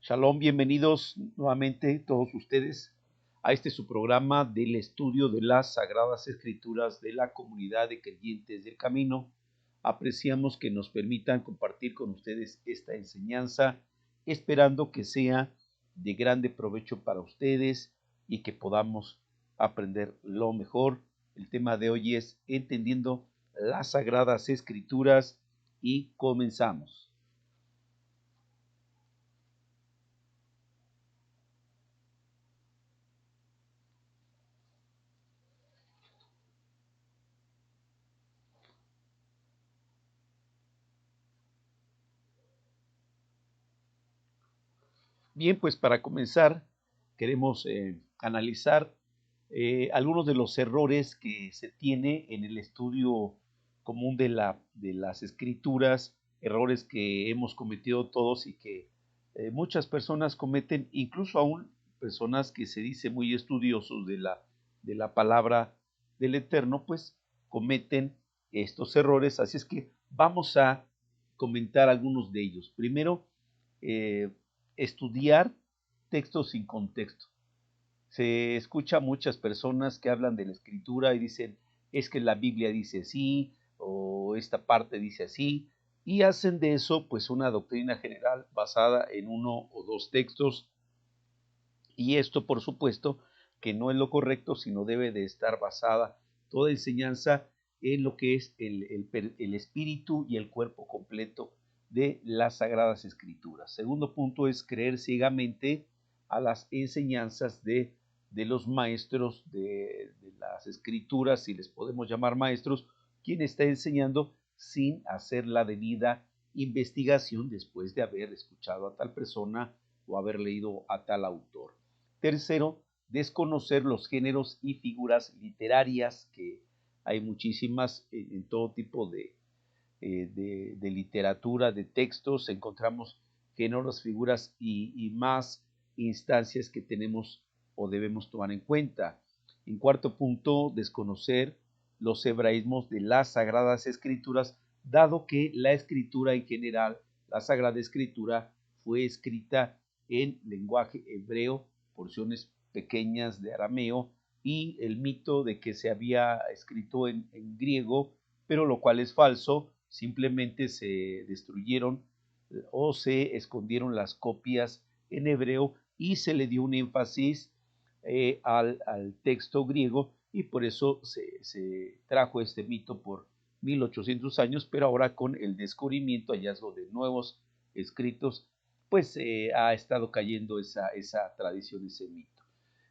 Shalom, bienvenidos nuevamente todos ustedes a su programa del estudio de las Sagradas Escrituras de la comunidad de creyentes del camino. Apreciamos que nos permitan compartir con ustedes esta enseñanza, esperando que sea de grande provecho para ustedes y que podamos aprender lo mejor. El tema de hoy es entendiendo las Sagradas Escrituras y comenzamos. Bien, pues para comenzar, queremos analizar algunos de los errores que se tiene en el estudio común de las escrituras, errores que hemos cometido todos y que muchas personas cometen, incluso aún personas que se dicen muy estudiosos de la palabra del Eterno, pues cometen estos errores. Así es que vamos a comentar algunos de ellos. Primero, eh, estudiar textos sin contexto. Se escucha a muchas personas que hablan de la escritura y dicen, es que la Biblia dice así, o esta parte dice así, y hacen de eso pues una doctrina general basada en uno o dos textos, y esto por supuesto que no es lo correcto, sino debe de estar basada toda enseñanza en lo que es el espíritu y el cuerpo completo de las Sagradas Escrituras. Segundo punto es creer ciegamente a las enseñanzas de los maestros de las Escrituras, si les podemos llamar maestros, quien está enseñando sin hacer la debida investigación después de haber escuchado a tal persona o haber leído a tal autor. Tercero, desconocer los géneros y figuras literarias, que hay muchísimas en todo tipo de literatura, de textos. Encontramos géneros, figuras y más instancias que tenemos o debemos tomar en cuenta. En cuarto punto, desconocer los hebraísmos de las Sagradas Escrituras, dado que la escritura en general, la Sagrada Escritura, fue escrita en lenguaje hebreo, porciones pequeñas de arameo, y el mito de que se había escrito en griego, pero lo cual es falso. Simplemente se destruyeron o se escondieron las copias en hebreo y se le dio un énfasis al texto griego, y por eso se trajo este mito por 1800 años, pero ahora con el descubrimiento, hallazgo de nuevos escritos, pues ha estado cayendo esa tradición, ese mito.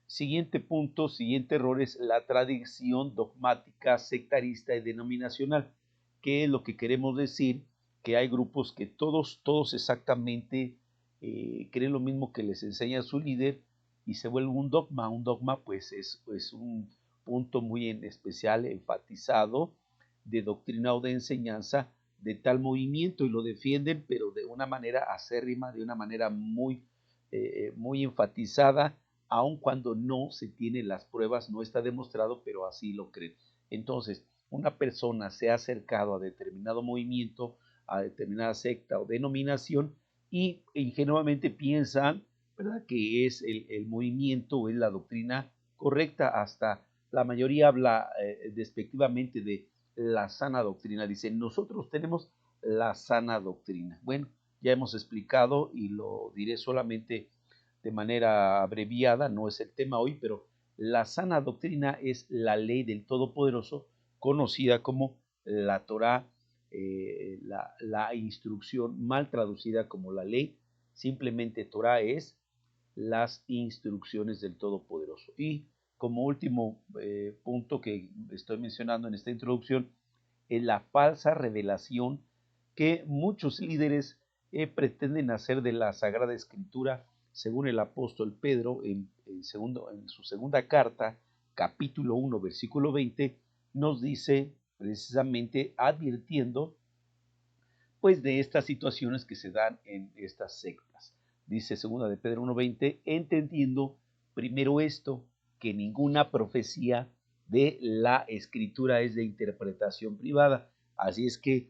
Siguiente punto, siguiente error es la tradición dogmática, sectarista y denominacional. ¿Qué es lo que queremos decir? Que hay grupos que todos exactamente creen lo mismo que les enseña su líder y se vuelve un dogma. Un dogma pues es un punto muy en especial enfatizado de doctrina o de enseñanza de tal movimiento, y lo defienden, pero de una manera acérrima, de una manera muy enfatizada, aun cuando no se tienen las pruebas, no está demostrado, pero así lo creen. Entonces, una persona se ha acercado a determinado movimiento, a determinada secta o denominación, y ingenuamente piensan, ¿verdad?, que es el movimiento o es la doctrina correcta. Hasta la mayoría habla despectivamente de la sana doctrina. Dicen, nosotros tenemos la sana doctrina. Bueno, ya hemos explicado y lo diré solamente de manera abreviada, no es el tema hoy, pero la sana doctrina es la ley del Todopoderoso, conocida como la Torá, la instrucción, mal traducida como la ley. Simplemente Torá es las instrucciones del Todopoderoso. Y como último punto que estoy mencionando en esta introducción, es la falsa revelación que muchos líderes pretenden hacer de la Sagrada Escritura. Según el apóstol Pedro, en su segunda carta, capítulo 1, versículo 20, nos dice precisamente advirtiendo pues de estas situaciones que se dan en estas sectas. Dice segunda de Pedro 1:20, entendiendo primero esto, que ninguna profecía de la escritura es de interpretación privada. Así es que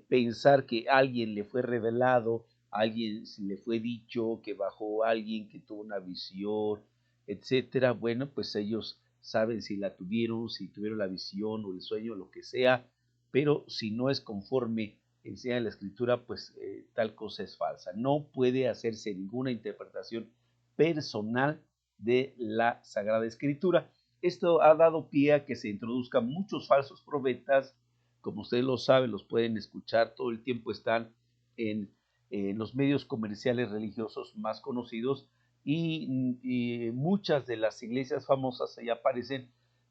pensar que a alguien le fue revelado alguien si le fue dicho que bajó alguien que tuvo una visión, etcétera. Bueno, pues ellos saben si la tuvieron, si tuvieron la visión o el sueño, lo que sea, pero si no es conforme enseña la escritura, pues tal cosa es falsa. No puede hacerse ninguna interpretación personal de la Sagrada Escritura. Esto ha dado pie a que se introduzcan muchos falsos profetas, como ustedes lo saben, los pueden escuchar, todo el tiempo están en los medios comerciales religiosos más conocidos y muchas de las iglesias famosas ahí aparecen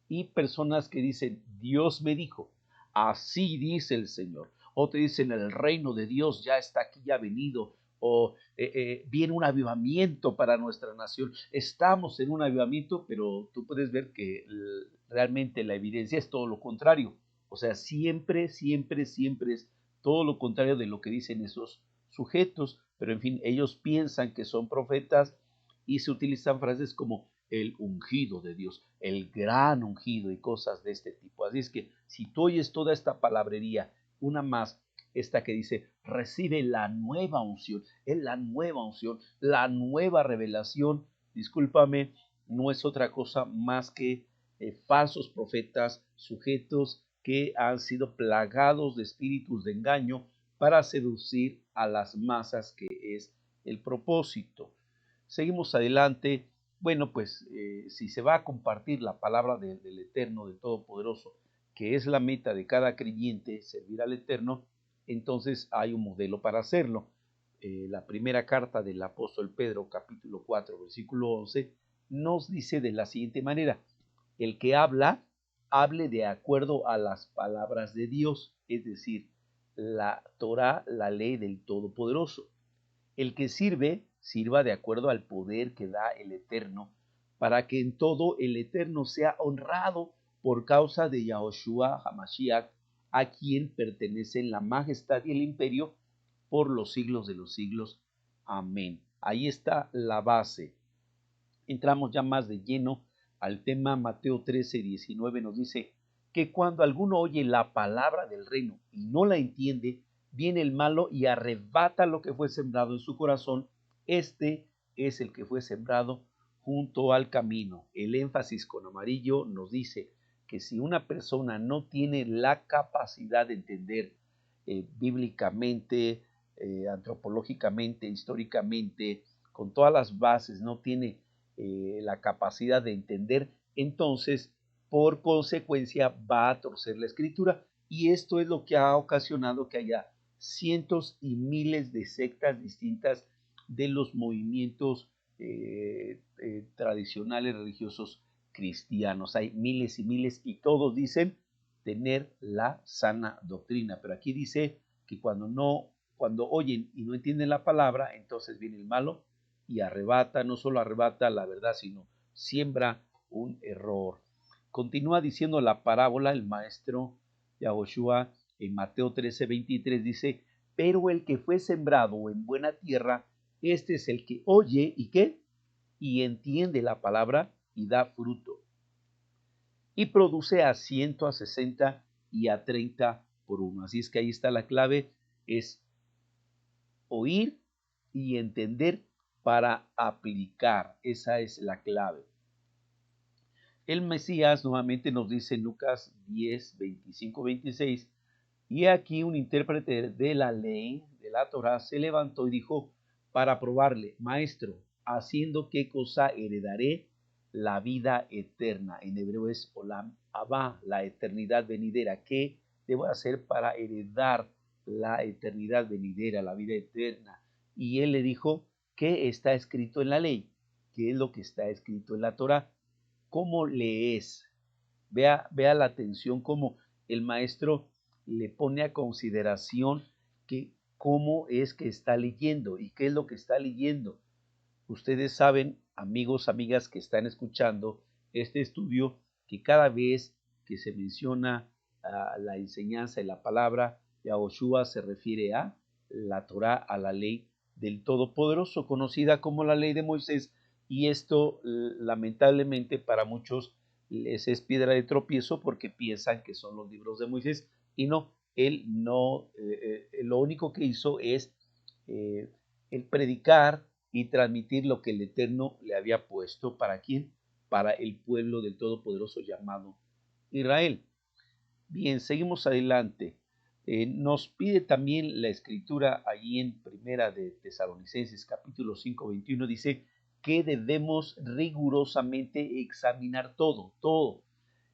y personas que dicen, Dios me dijo, así dice el Señor, o te dicen, el reino de Dios ya está aquí, ya ha venido, o viene un avivamiento para nuestra nación. Estamos en un avivamiento, pero tú puedes ver que realmente la evidencia es todo lo contrario. O sea, siempre, siempre, siempre es todo lo contrario de lo que dicen esos sujetos, pero en fin, ellos piensan que son profetas y se utilizan frases como el ungido de Dios, el gran ungido y cosas de este tipo. Así es que si tú oyes toda esta palabrería, una más, esta que dice, recibe la nueva unción, es la nueva unción, la nueva revelación, discúlpame, no es otra cosa más que falsos profetas, sujetos que han sido plagados de espíritus de engaño para seducir a las masas, que es el propósito. Seguimos adelante. Bueno, pues si se va a compartir la palabra del Eterno, del Todopoderoso, que es la meta de cada creyente, servir al Eterno, entonces hay un modelo para hacerlo. La primera carta del apóstol Pedro, capítulo 4, versículo 11, nos dice de la siguiente manera, el que habla, hable de acuerdo a las palabras de Dios, es decir, la Torah, la ley del Todopoderoso. El que sirve, sirva de acuerdo al poder que da el Eterno, para que en todo el Eterno sea honrado por causa de Yahoshua Hamashiach, a quien pertenecen la majestad y el imperio por los siglos de los siglos. Amén. Ahí está la base. Entramos ya más de lleno al tema. Mateo 13, 19 nos dice que cuando alguno oye la palabra del reino y no la entiende, viene el malo y arrebata lo que fue sembrado en su corazón. Este es el que fue sembrado junto al camino. El énfasis con amarillo nos dice que si una persona no tiene la capacidad de entender bíblicamente, antropológicamente, históricamente, con todas las bases, no tiene la capacidad de entender, entonces por consecuencia va a torcer la escritura, y esto es lo que ha ocasionado que haya cientos y miles de sectas distintas de los movimientos tradicionales religiosos cristianos. Hay miles y miles y todos dicen tener la sana doctrina, pero aquí dice que cuando oyen y no entienden la palabra, entonces viene el malo y arrebata, no solo arrebata la verdad, sino siembra un error. Continúa diciendo la parábola el maestro Yahoshua en Mateo 13:23, dice, pero el que fue sembrado en buena tierra, este es el que oye y ¿qué? Y entiende la palabra y da fruto. Y produce a 100, a 60 y a 30 por uno. Así es que ahí está la clave, es oír y entender para aplicar. Esa es la clave. El Mesías nuevamente nos dice en Lucas 10, 25, 26, y aquí un intérprete de la ley, de la Torah, se levantó y dijo para probarle, maestro, haciendo qué cosa heredaré la vida eterna. En hebreo es Olam Abba, la eternidad venidera. ¿Qué debo hacer para heredar la eternidad venidera, la vida eterna? Y él le dijo, ¿qué está escrito en la ley? ¿Qué es lo que está escrito en la Torah? ¿Cómo lees? Vea la atención como el maestro le pone a consideración que cómo es que está leyendo y qué es lo que está leyendo. Ustedes saben, amigos, amigas que están escuchando este estudio, que cada vez que se menciona la enseñanza y la palabra, Yahoshua se refiere a la Torah, a la ley del Todopoderoso, conocida como la ley de Moisés, y esto lamentablemente para muchos les es piedra de tropiezo porque piensan que son los libros de Moisés, y no, él no, lo único que hizo es el predicar y transmitir lo que el Eterno le había puesto. ¿Para quién? Para el pueblo del Todopoderoso llamado Israel. Bien, seguimos adelante. Nos pide también la escritura allí en Primera de Tesalonicenses capítulo 5, 21, dice que debemos rigurosamente examinar todo.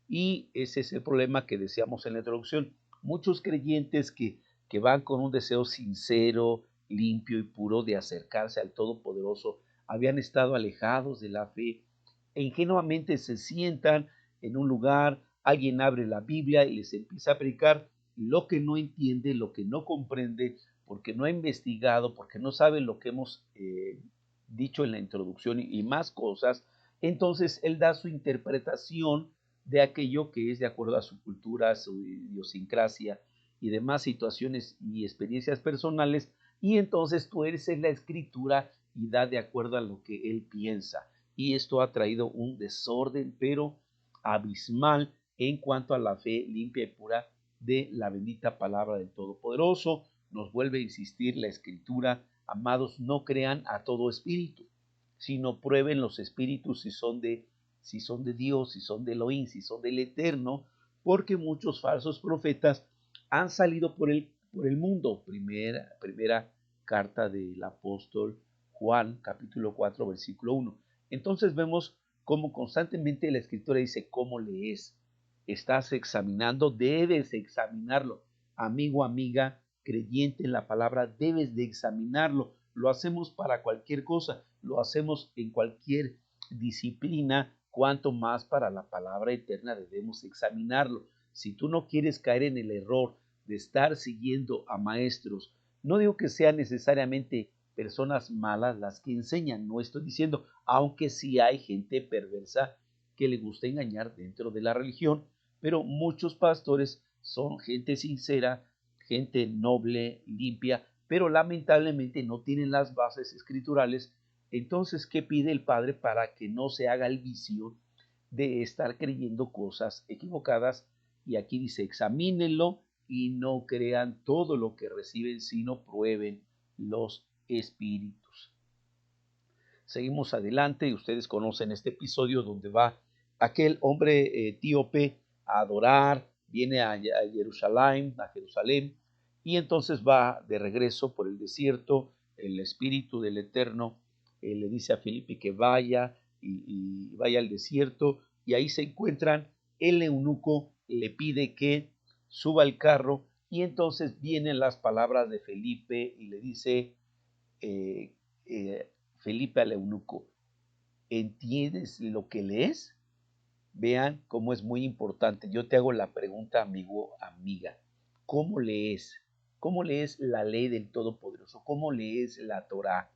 Y ese es el problema que decíamos en la introducción. Muchos creyentes que van con un deseo sincero, limpio y puro de acercarse al Todopoderoso, habían estado alejados de la fe e ingenuamente se sientan en un lugar, alguien abre la Biblia y les empieza a predicar lo que no entiende, lo que no comprende, porque no ha investigado, porque no sabe lo que hemos dicho en la introducción y más cosas. Entonces él da su interpretación de aquello que es de acuerdo a su cultura, su idiosincrasia y demás situaciones y experiencias personales, y entonces tú eres en la escritura y da de acuerdo a lo que él piensa. Y esto ha traído un desorden, pero abismal en cuanto a la fe limpia y pura de la bendita palabra del Todopoderoso. Nos vuelve a insistir la escritura: amados, no crean a todo espíritu, sino prueben los espíritus si son de Dios, si son de Elohim, si son del Eterno, porque muchos falsos profetas han salido por el mundo. Primera carta del apóstol Juan, capítulo 4, versículo 1. Entonces vemos cómo constantemente la escritura dice: ¿cómo lees? ¿Estás examinando? Debes examinarlo. Amigo, amiga, creyente en la palabra, debes de examinarlo. Lo hacemos para cualquier cosa, lo hacemos en cualquier disciplina, cuanto más para la palabra eterna debemos examinarlo. Si tú no quieres caer en el error de estar siguiendo a maestros, no digo que sean necesariamente personas malas las que enseñan, no estoy diciendo, aunque sí hay gente perversa que le gusta engañar dentro de la religión, pero muchos pastores son gente sincera, gente noble, limpia, pero lamentablemente no tienen las bases escriturales. Entonces, ¿qué pide el Padre para que no se haga el vicio de estar creyendo cosas equivocadas? Y aquí dice: examínenlo y no crean todo lo que reciben, sino prueben los espíritus. Seguimos adelante y ustedes conocen este episodio donde va aquel hombre etíope a adorar, viene a Jerusalén, y entonces va de regreso por el desierto. El espíritu del Eterno le dice a Felipe que vaya y vaya al desierto, y ahí se encuentran. El eunuco le pide que suba al carro, y entonces vienen las palabras de Felipe y le dice eh, eh, Felipe al eunuco: ¿entiendes lo que lees? Vean cómo es muy importante. Yo te hago la pregunta, amigo, amiga: ¿cómo lees? ¿Cómo lees la ley del Todopoderoso? ¿Cómo lees la Torá?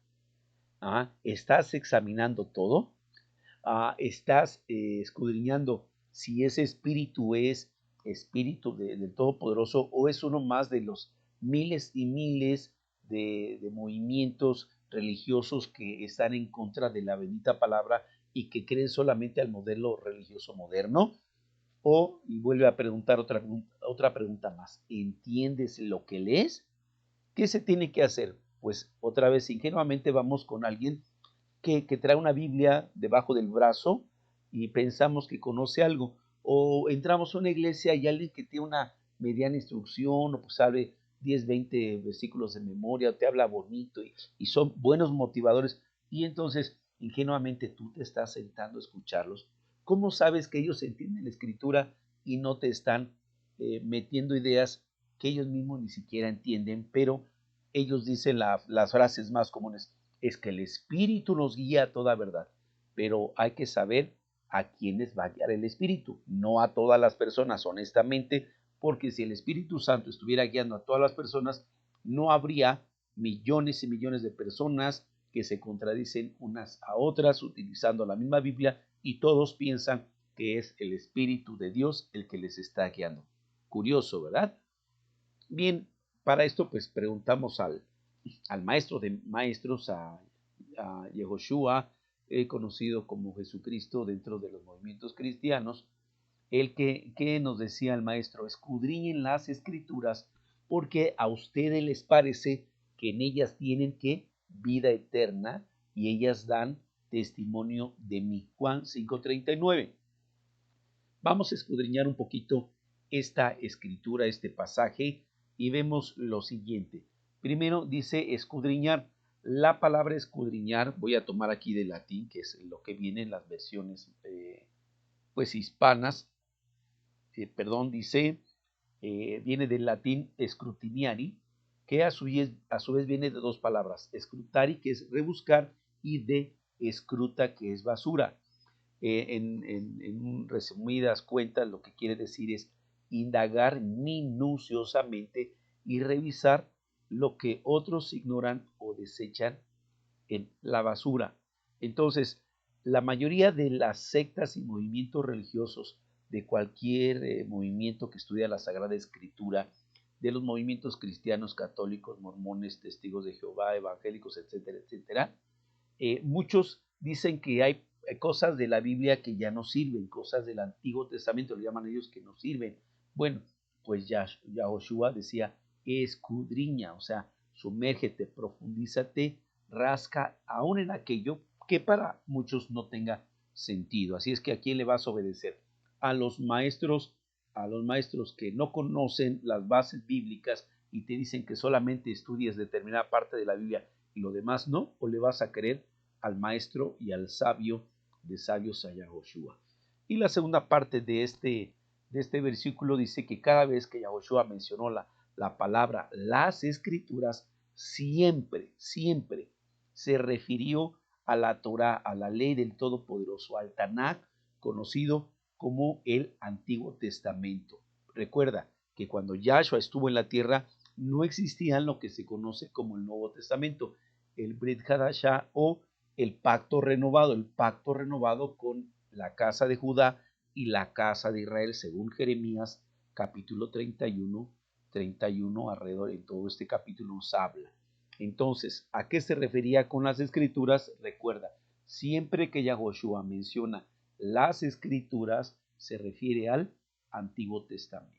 ¿Estás examinando todo? ¿Estás escudriñando si ese espíritu es espíritu del Todopoderoso o es uno más de los miles y miles de movimientos religiosos que están en contra de la bendita palabra y que creen solamente al modelo religioso moderno? Y vuelve a preguntar otra pregunta más: ¿entiendes lo que lees? ¿Qué se tiene que hacer? Pues otra vez ingenuamente vamos con alguien que trae una Biblia debajo del brazo y pensamos que conoce algo. O entramos a una iglesia y alguien que tiene una mediana instrucción, o pues sabe 10, 20 versículos de memoria, o te habla bonito y son buenos motivadores, y entonces ingenuamente tú te estás sentando a escucharlos. ¿Cómo sabes que ellos entienden la escritura y no te están metiendo ideas que ellos mismos ni siquiera entienden? Pero ellos dicen las frases más comunes: es que el Espíritu nos guía a toda verdad. Pero hay que saber a quiénes va a guiar el Espíritu, no a todas las personas, honestamente, porque si el Espíritu Santo estuviera guiando a todas las personas, no habría millones y millones de personas que se contradicen unas a otras utilizando la misma Biblia, y todos piensan que es el Espíritu de Dios el que les está guiando. Curioso, ¿verdad? Bien, para esto pues preguntamos al maestro de maestros, a Yehoshua, conocido como Jesucristo dentro de los movimientos cristianos, el que nos decía el maestro: escudriñen las escrituras porque a ustedes les parece que en ellas tienen que vida eterna y ellas dan testimonio de mí. Juan 5:39. Vamos a escudriñar un poquito esta escritura, este pasaje, y vemos lo siguiente. Primero dice escudriñar. La palabra escudriñar, voy a tomar aquí de latín, que es lo que viene en las versiones pues hispanas, dice, viene del latín scrutiniari, que a su vez viene de dos palabras, scrutari, que es rebuscar, y de escruta, que es basura. En resumidas cuentas, lo que quiere decir es indagar minuciosamente y revisar lo que otros ignoran o desechan en la basura. Entonces, la mayoría de las sectas y movimientos religiosos, de cualquier movimiento que estudia la Sagrada Escritura, de los movimientos cristianos, católicos, mormones, testigos de Jehová, evangélicos, etcétera, etcétera, muchos dicen que hay cosas de la Biblia que ya no sirven, cosas del Antiguo Testamento, lo llaman ellos, que no sirven. Bueno, pues Yahoshua decía, escudriña, o sea, sumérgete, profundízate, rasca aún en aquello que para muchos no tenga sentido. Así es que ¿a quién le vas a obedecer? A los maestros que no conocen las bases bíblicas y te dicen que solamente estudies determinada parte de la Biblia y lo demás no, o le vas a creer al maestro y al sabio de sabios, a Yahoshua. Y la segunda parte de este versículo dice que cada vez que Yahoshua mencionó la palabra las escrituras, siempre se refirió a la Torá, a la ley del Todopoderoso, al Tanakh, conocido como el Antiguo Testamento. Recuerda que cuando Yahshua estuvo en la tierra, no existía lo que se conoce como el Nuevo Testamento, el Brit Hadashah o el pacto renovado con la casa de Judá y la casa de Israel, según Jeremías capítulo 31, alrededor en todo este capítulo nos habla. Entonces, ¿a qué se refería con las escrituras? Recuerda, siempre que Yahoshua menciona las escrituras, se refiere al Antiguo Testamento.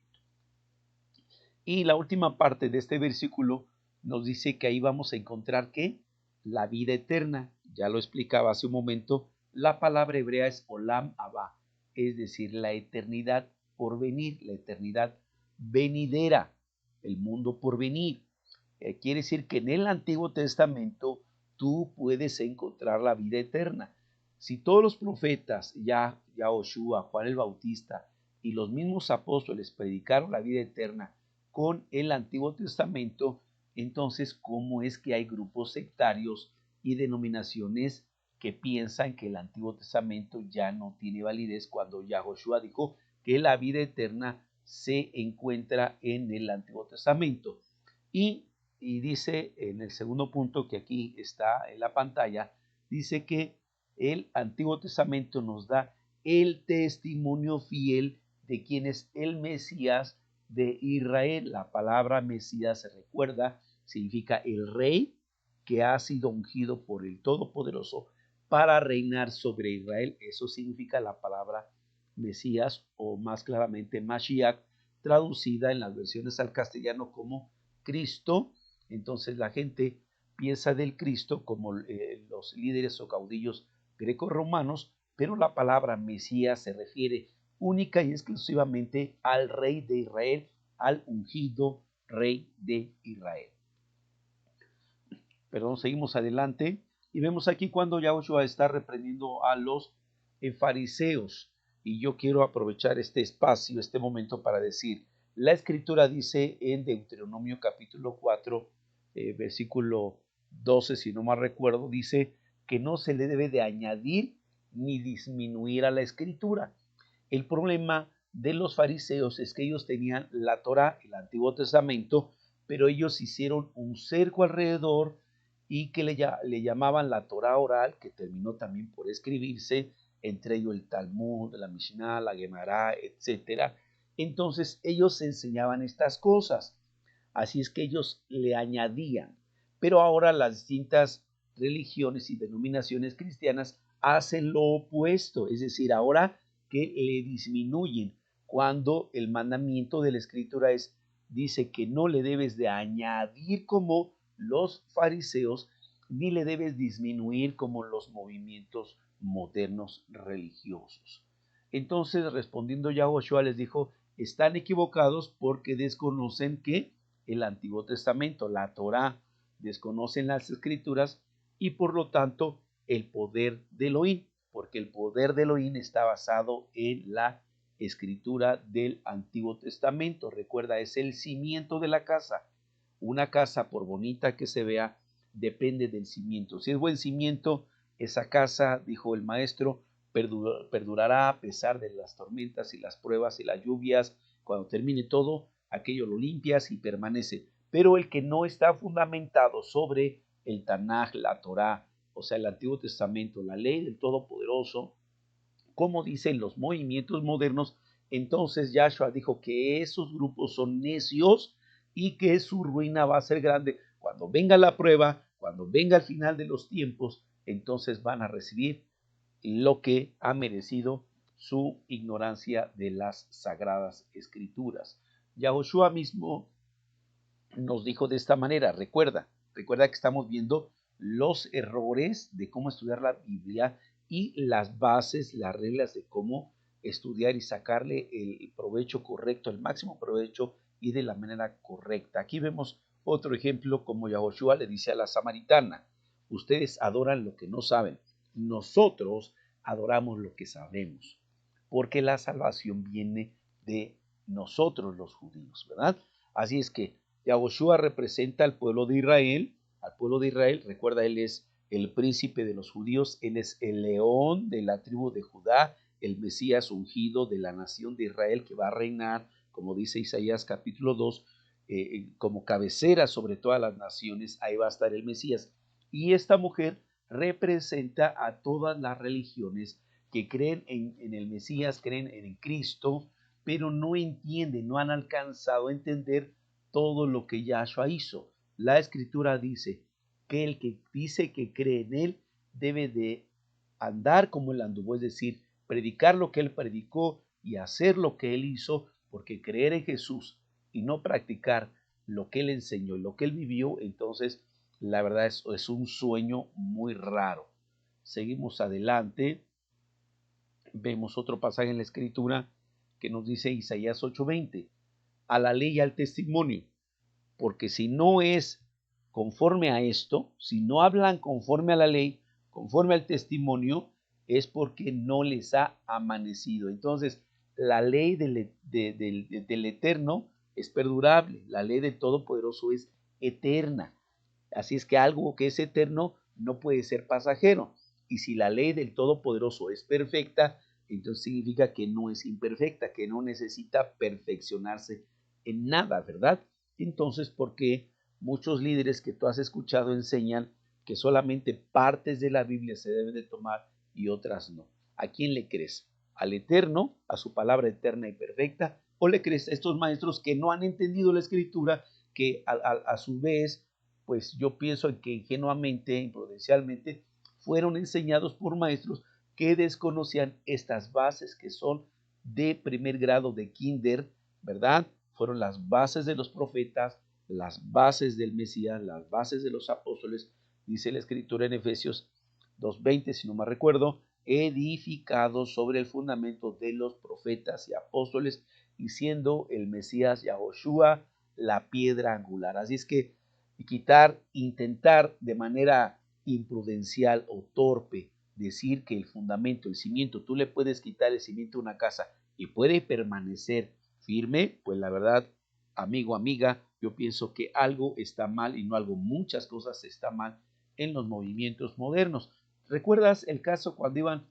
Y la última parte de este versículo nos dice que ahí vamos a encontrar que la vida eterna, ya lo explicaba hace un momento, la palabra hebrea es olam abba, es decir, la eternidad por venir, la eternidad venidera, el mundo por venir. Quiere decir que en el Antiguo Testamento tú puedes encontrar la vida eterna. Si todos los profetas, Yahoshua, Juan el Bautista y los mismos apóstoles predicaron la vida eterna con el Antiguo Testamento, entonces, ¿cómo es que hay grupos sectarios y denominaciones que piensan que el Antiguo Testamento ya no tiene validez cuando Yahoshua dijo que la vida eterna se encuentra en el Antiguo Testamento? Y dice en el segundo punto que aquí está en la pantalla, dice que el Antiguo Testamento nos da el testimonio fiel de quién es el Mesías de Israel. La palabra Mesías, se recuerda, significa el rey que ha sido ungido por el Todopoderoso para reinar sobre Israel. Eso significa la palabra Mesías, o más claramente Mashiach, traducida en las versiones al castellano como Cristo. Entonces la gente piensa del Cristo como los líderes o caudillos greco-romanos, pero la palabra Mesías se refiere única y exclusivamente al rey de Israel, al ungido rey de Israel. Seguimos adelante y vemos aquí cuando Yahoshua está reprendiendo a los fariseos. Y yo quiero aprovechar este espacio, este momento para decir, la escritura dice en Deuteronomio capítulo 4, versículo 12, si no mal recuerdo, dice que no se le debe de añadir ni disminuir a la escritura. El problema de los fariseos es que ellos tenían la Torá, el Antiguo Testamento, pero ellos hicieron un cerco alrededor y que le llamaban la Torá oral, que terminó también por escribirse, entre ellos el Talmud, la Mishnah, la Gemara, etc. Entonces ellos enseñaban estas cosas, así es que ellos le añadían, pero ahora las distintas religiones y denominaciones cristianas hacen lo opuesto, es decir, ahora que le disminuyen, cuando el mandamiento de la escritura dice que no le debes de añadir como los fariseos, ni le debes disminuir como los movimientos modernos religiosos. Entonces, respondiendo Yahushua les dijo, están equivocados porque desconocen que el Antiguo Testamento, la Torá, desconocen las Escrituras y por lo tanto el poder de Elohim, porque el poder de Elohim está basado en la Escritura del Antiguo Testamento. Recuerda, es el cimiento de la casa. Una casa, por bonita que se vea, depende del cimiento. Si es buen cimiento, esa casa, dijo el maestro, perdurará a pesar de las tormentas y las pruebas y las lluvias. Cuando termine todo, aquello lo limpias y permanece. Pero el que no está fundamentado sobre el Tanaj, la Torá, o sea, el Antiguo Testamento, la ley del Todopoderoso, como dicen los movimientos modernos, entonces Yahshua dijo que esos grupos son necios y que su ruina va a ser grande. Cuando venga la prueba, cuando venga el final de los tiempos, entonces van a recibir lo que ha merecido su ignorancia de las sagradas escrituras. Yahushua mismo nos dijo de esta manera, recuerda que estamos viendo los errores de cómo estudiar la Biblia y las bases, las reglas de cómo estudiar y sacarle el provecho correcto, el máximo provecho y de la manera correcta. Aquí vemos otro ejemplo como Yahushua le dice a la samaritana, ustedes adoran lo que no saben, nosotros adoramos lo que sabemos, porque la salvación viene de nosotros los judíos, ¿verdad? Así es que Yahushua representa al pueblo de Israel, recuerda, él es el príncipe de los judíos, él es el león de la tribu de Judá, el Mesías ungido de la nación de Israel que va a reinar, como dice Isaías capítulo 2, como cabecera sobre todas las naciones, ahí va a estar el Mesías. Y esta mujer representa a todas las religiones que creen en el Mesías, creen en Cristo, pero no entienden, no han alcanzado a entender todo lo que Yahshua hizo. La escritura dice que el que dice que cree en él debe de andar como él anduvo, es decir, predicar lo que él predicó y hacer lo que él hizo, porque creer en Jesús y no practicar lo que él enseñó y lo que él vivió, entonces la verdad es un sueño muy raro. Seguimos adelante, vemos otro pasaje en la escritura que nos dice Isaías 8:20, a la ley y al testimonio, porque si no es conforme a esto, si no hablan conforme a la ley, conforme al testimonio, es porque no les ha amanecido. Entonces, la ley del Eterno es perdurable, la ley del Todopoderoso es eterna. Así es que algo que es eterno no puede ser pasajero. Y si la ley del Todopoderoso es perfecta, entonces significa que no es imperfecta, que no necesita perfeccionarse en nada, ¿verdad? Entonces, ¿por qué muchos líderes que tú has escuchado enseñan que solamente partes de la Biblia se deben de tomar y otras no? ¿A quién le crees? ¿Al Eterno, a su palabra eterna y perfecta? ¿O le crees a estos maestros que no han entendido la Escritura, que a su vez, pues yo pienso en que ingenuamente, imprudencialmente, fueron enseñados por maestros que desconocían estas bases que son de primer grado de kinder, ¿verdad? Fueron las bases de los profetas, las bases del Mesías, las bases de los apóstoles, dice la escritura en Efesios 2:20, si no me recuerdo, edificados sobre el fundamento de los profetas y apóstoles, y siendo el Mesías Yahushua la piedra angular. Así es que intentar de manera imprudencial o torpe decir que el fundamento, el cimiento, tú le puedes quitar el cimiento a una casa y puede permanecer firme, pues la verdad, amigo, amiga, yo pienso que algo está mal y no algo, muchas cosas están mal en los movimientos modernos. ¿Recuerdas el caso cuando iban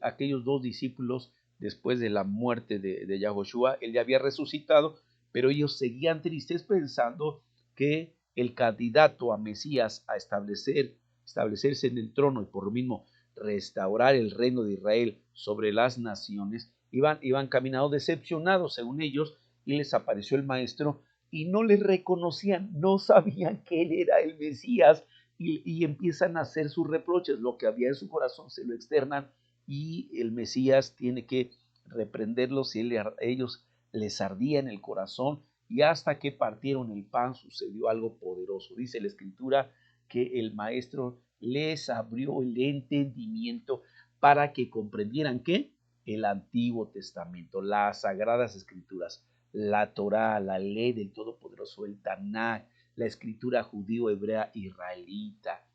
aquellos dos discípulos después de la muerte de Yahushua? Él ya había resucitado, pero ellos seguían tristes pensando que el candidato a Mesías a establecerse en el trono y por lo mismo restaurar el reino de Israel sobre las naciones, iban caminando decepcionados según ellos, y les apareció el maestro y no les reconocían, no sabían que él era el Mesías, y empiezan a hacer sus reproches, lo que había en su corazón se lo externan, y el Mesías tiene que reprenderlos, y ellos les ardía en el corazón, y hasta que partieron el pan sucedió algo poderoso. Dice la escritura que el maestro les abrió el entendimiento para que comprendieran ¿qué? El Antiguo Testamento, las Sagradas Escrituras, la Torá, la ley del Todopoderoso, el Tanakh, la escritura judío, hebrea, israelita,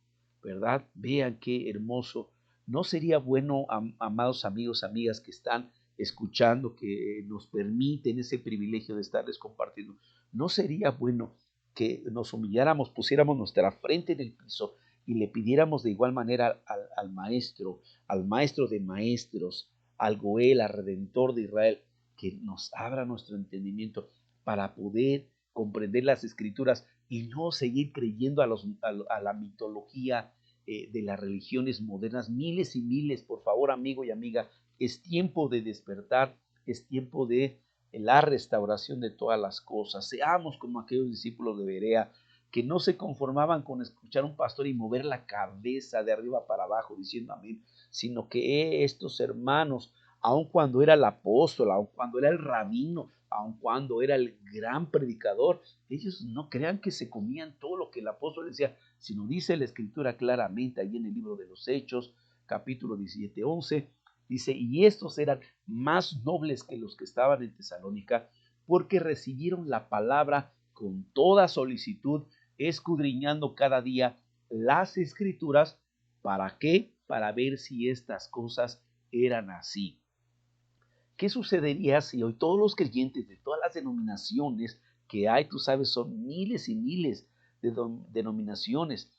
¿verdad? Vean qué hermoso. ¿No sería bueno, amados amigos, amigas que están escuchando, que nos permiten ese privilegio de estarles compartiendo? ¿No sería bueno que nos humilláramos, pusiéramos nuestra frente en el piso y le pidiéramos de igual manera al maestro de maestros, al Goel, al Redentor de Israel, que nos abra nuestro entendimiento para poder comprender las Escrituras y no seguir creyendo a la mitología de las religiones modernas, miles y miles? Por favor, amigo y amiga, es tiempo de despertar, es tiempo de la restauración de todas las cosas. Seamos como aquellos discípulos de Berea que no se conformaban con escuchar a un pastor y mover la cabeza de arriba para abajo diciendo amén, sino que estos hermanos, aun cuando era el apóstol, aun cuando era el rabino, aun cuando era el gran predicador, ellos no crean que se comían todo lo que el apóstol decía, sino dice la escritura claramente ahí en el libro de los Hechos, capítulo 17, 11, dice, y estos eran más nobles que los que estaban en Tesalónica, porque recibieron la palabra con toda solicitud, escudriñando cada día las escrituras. ¿Para qué? Para ver si estas cosas eran así. ¿Qué sucedería si hoy todos los creyentes de todas las denominaciones que hay, tú sabes, son miles y miles de denominaciones,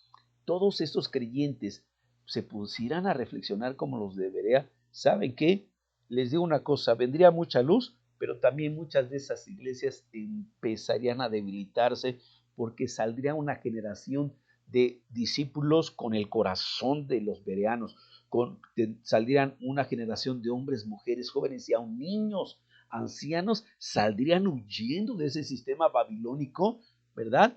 todos estos creyentes se pusieran a reflexionar como los de Berea? ¿Saben qué? Les digo una cosa, vendría mucha luz, pero también muchas de esas iglesias empezarían a debilitarse porque saldría una generación de discípulos con el corazón de los bereanos, saldrían una generación de hombres, mujeres, jóvenes y aún niños, ancianos, saldrían huyendo de ese sistema babilónico, ¿verdad?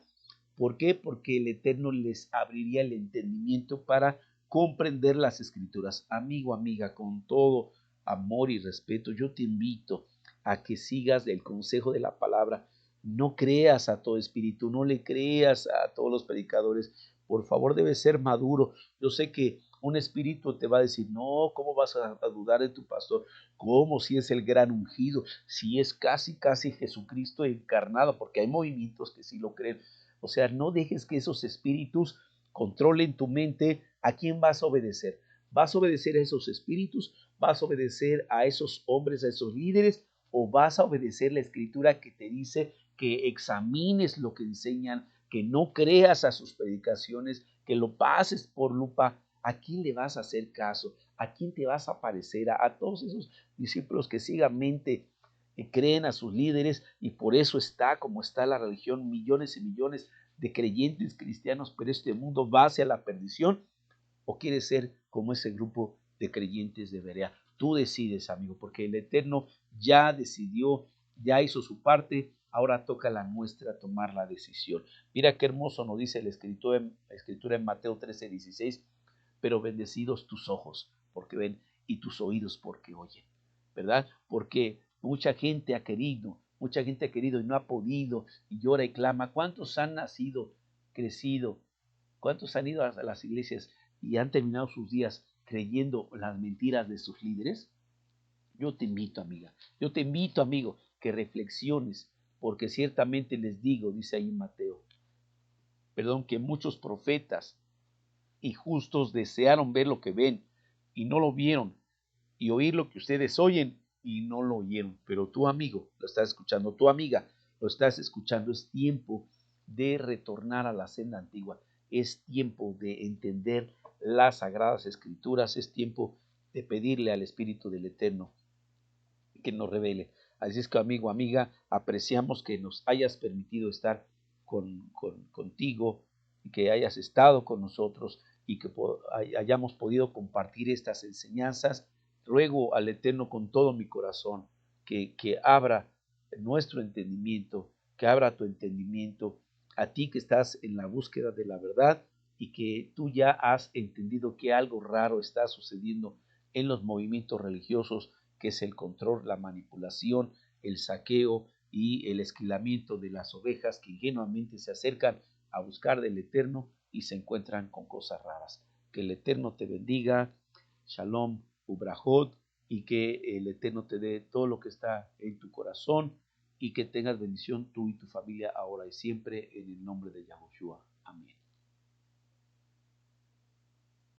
¿Por qué? Porque el Eterno les abriría el entendimiento para comprender las Escrituras. Amigo, amiga, con todo amor y respeto, yo te invito a que sigas el consejo de la palabra. No creas a todo espíritu, no le creas a todos los predicadores. Por favor, debes ser maduro. Yo sé que un espíritu te va a decir, no, ¿cómo vas a dudar de tu pastor? ¿Cómo si es el gran ungido? Si es casi, casi Jesucristo encarnado, porque hay movimientos que sí lo creen. O sea, no dejes que esos espíritus controlen tu mente. ¿A quién vas a obedecer? ¿Vas a obedecer a esos espíritus? ¿Vas a obedecer a esos hombres, a esos líderes? ¿O vas a obedecer la escritura que te dice que examines lo que enseñan, que no creas a sus predicaciones, que lo pases por lupa? ¿A quién le vas a hacer caso? ¿A quién te vas a parecer? A todos esos discípulos que ciegamente creen a sus líderes y por eso está como está la religión, millones y millones de creyentes cristianos, pero este mundo va hacia la perdición. ¿O quieres ser como ese grupo de creyentes de Berea? Tú decides, amigo, porque el Eterno ya decidió, ya hizo su parte, ahora toca la nuestra tomar la decisión. Mira qué hermoso nos dice la escritura en Mateo 13:16, pero bendecidos tus ojos porque ven y tus oídos porque oyen, ¿verdad? Porque mucha gente ha querido y no ha podido y llora y clama. ¿Cuántos han nacido, crecido? ¿Cuántos han ido a las iglesias y han terminado sus días creyendo las mentiras de sus líderes? Yo te invito, amiga, yo te invito, amigo, que reflexiones, porque ciertamente les digo, dice ahí Mateo, que muchos profetas y justos desearon ver lo que ven y no lo vieron, y oír lo que ustedes oyen y no lo oyeron. Pero tú, amigo, lo estás escuchando, tu amiga, lo estás escuchando. Es tiempo de retornar a la senda antigua. Es tiempo de entender las sagradas escrituras. Es tiempo de pedirle al Espíritu del Eterno que nos revele. Así es que, amigo, amiga, apreciamos que nos hayas permitido estar contigo y que hayas estado con nosotros y que hayamos podido compartir estas enseñanzas. Ruego al Eterno con todo mi corazón que abra nuestro entendimiento, que abra tu entendimiento a ti que estás en la búsqueda de la verdad y que tú ya has entendido que algo raro está sucediendo en los movimientos religiosos, que es el control, la manipulación, el saqueo y el esquilamiento de las ovejas que ingenuamente se acercan a buscar del Eterno. y se encuentran con cosas raras. Que el Eterno te bendiga, Shalom, Ubrahot, y que el Eterno te dé todo lo que está en tu corazón y que tengas bendición tú y tu familia ahora y siempre en el nombre de Yahushua.